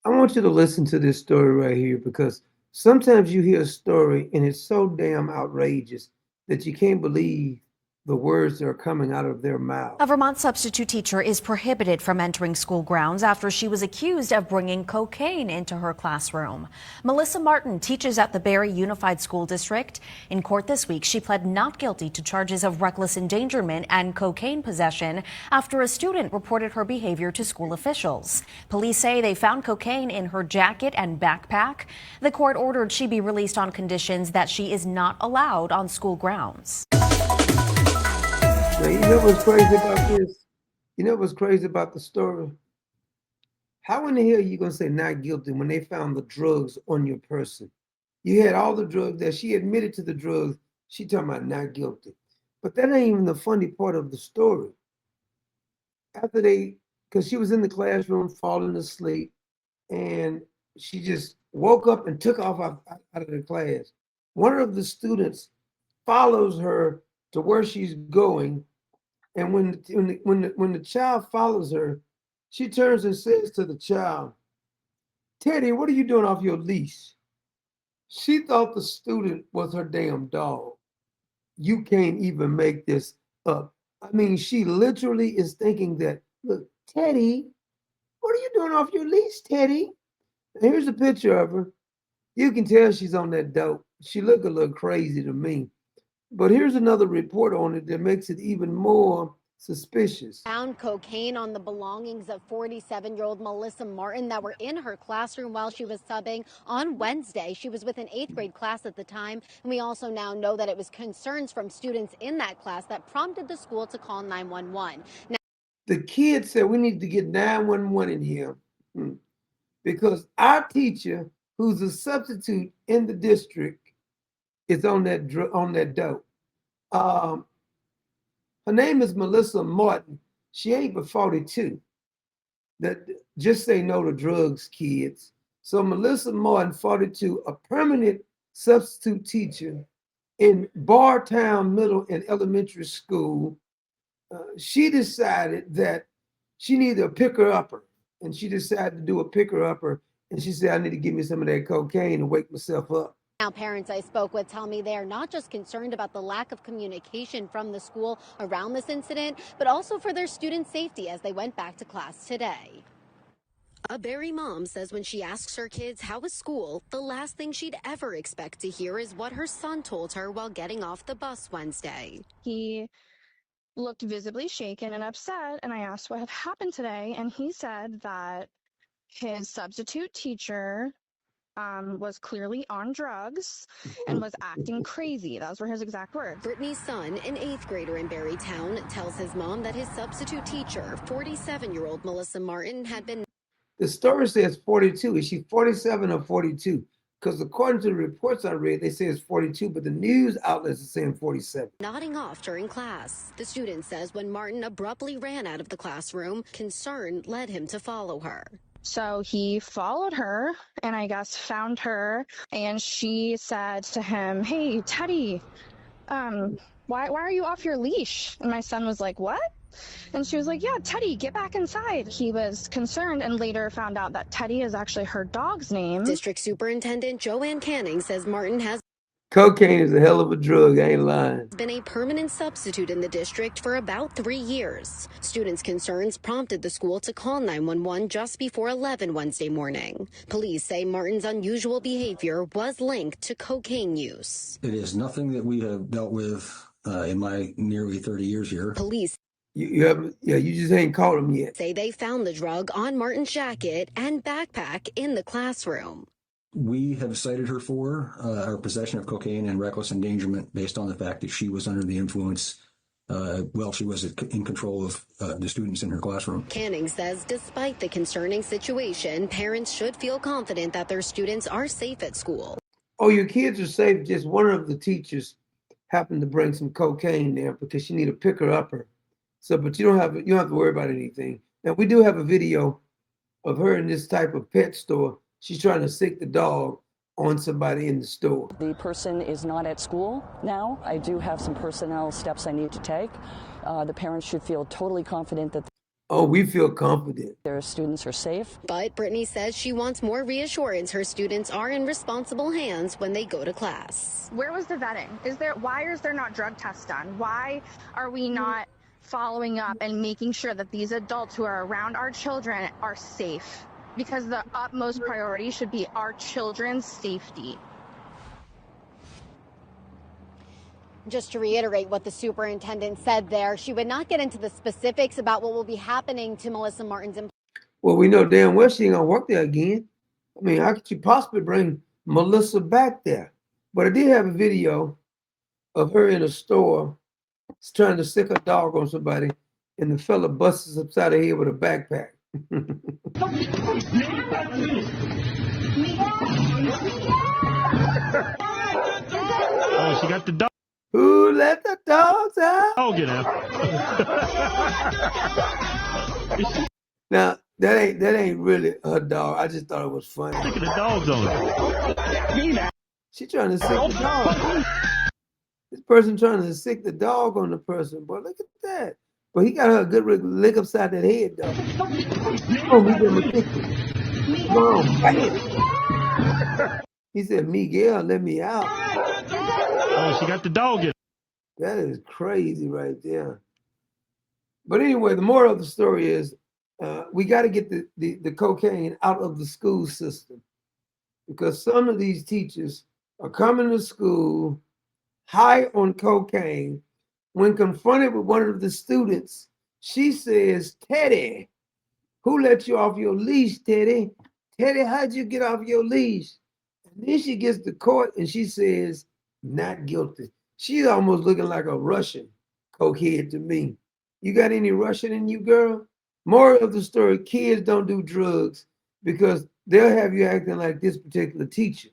I want you to listen to this story right here because sometimes you hear a story and it's so damn outrageous that you can't believe the words that are coming out of their mouth. A Vermont substitute teacher is prohibited from entering school grounds after she was accused of bringing cocaine into her classroom. Melissa Martin teaches at the Barre Unified School District. In court this week, she pled not guilty to charges of reckless endangerment and cocaine possession after a student reported her behavior to school officials. Police say they found cocaine in her jacket and backpack. The court ordered she be released on conditions that she is not allowed on school grounds. Now, you know what's crazy about this? You know what's crazy about the story? How in the hell are you going to say not guilty when they found the drugs on your person? You had all the drugs there. She admitted to the drugs. She talking about not guilty. But that ain't even the funny part of the story. After because she was in the classroom falling asleep, and she just woke up and took off out of the class. One of the students follows her to where she's going, and when the child follows her, she turns and says to the child, "Teddy, what are you doing off your leash?" She thought the student was her damn dog. You can't even make this up. I mean, she literally is thinking that, look, Teddy, what are you doing off your leash, Teddy? And here's a picture of her. You can tell she's on that dope. She looked a little crazy to me. But here's another report on it that makes it even more suspicious. Found cocaine on the belongings of 47-year-old Melissa Martin that were in her classroom while she was subbing on Wednesday. She was with an 8th grade class at the time, and we also now know that it was concerns from students in that class that prompted the school to call 911. Now, the kids said we need to get 911 in here because our teacher, who's a substitute in the district, is on that dope. Her name is Melissa Martin. She ain't but 42. That just say no to drugs, kids. So Melissa Martin, 42, a permanent substitute teacher in Bartown Middle and Elementary School. She decided that she needed a picker-upper, and she decided to do a picker-upper. And she said, "I need to give me some of that cocaine to wake myself up." Now, parents I spoke with tell me they are not just concerned about the lack of communication from the school around this incident, but also for their students' safety as they went back to class today. A Barre mom says when she asks her kids how was school, the last thing she'd ever expect to hear is what her son told her while getting off the bus Wednesday. He looked visibly shaken and upset, and I asked what had happened today, and he said that his substitute teacher was clearly on drugs and was acting crazy. Those were his exact words. Brittany's son, an 8th grader in Barrytown, tells his mom that his substitute teacher, 47-year-old Melissa Martin, had been... The story says 42. Is she 47 or 42? Because according to the reports I read, they say it's 42, but the news outlets are saying 47. nodding off during class. The student says when Martin abruptly ran out of the classroom, concern led him to follow her. So he followed her and I guess found her, and she said to him, "Hey, Teddy, why are you off your leash?" And my son was like, "What?" And she was like, "Yeah, Teddy, get back inside." He was concerned and later found out that Teddy is actually her dog's name. District Superintendent Joanne Canning says Martin has Cocaine is a hell of a drug, I ain't lying. been a permanent substitute in the district for about 3 years. Students' concerns prompted the school to call 911 just before 11 Wednesday morning. Police say Martin's unusual behavior was linked to cocaine use. It is nothing that we have dealt with in my nearly 30 years here. Police You just ain't caught him yet. say they found the drug on Martin's jacket and backpack in the classroom. We have cited her for her possession of cocaine and reckless endangerment based on the fact that she was under the influence while she was in control of the students in her classroom. Canning says despite the concerning situation, parents should feel confident that their students are safe at school. Oh, your kids are safe. Just one of the teachers happened to bring some cocaine there because she need to pick her upper. So, but you don't have to worry about anything. Now we do have a video of her in this type of pet store. She's trying to sick the dog on somebody in the store. The person is not at school now. I do have some personnel steps I need to take. The parents should feel totally confident that Oh, we feel confident. Their students are safe. But Brittany says she wants more reassurance her students are in responsible hands when they go to class. Where was the vetting? Why is there not drug tests done? Why are we not following up and making sure that these adults who are around our children are safe? Because the utmost priority should be our children's safety. Just to reiterate what the superintendent said there, she would not get into the specifics about what will be happening to Melissa Martin's employees. Well, we know damn well she ain't gonna work there again. I mean, how could you possibly bring Melissa back there? But I did have a video of her in a store trying to stick a dog on somebody, and the fella busts upside her head with a backpack. Oh, she got the dog. Who let the dogs out? Oh, get out. Now that ain't really her dog. I just thought it was funny. Look at the dogs on her. She trying to sick the dog. This person trying to sick the dog on the person. Boy, look at that. But he got her a good lick upside that head, though. Oh, he got addicted. Come on, bam. He said, Miguel, let me out. Oh, she got the dog in. That is crazy right there. But anyway, the moral of the story is we got to get the cocaine out of the school system, because some of these teachers are coming to school high on cocaine. When confronted with one of the students, she says, Teddy, who let you off your leash, Teddy? Teddy, how'd you get off your leash? And then she gets to court and she says, not guilty. She's almost looking like a Russian cokehead to me. You got any Russian in you, girl? Moral of the story, kids don't do drugs because they'll have you acting like this particular teacher.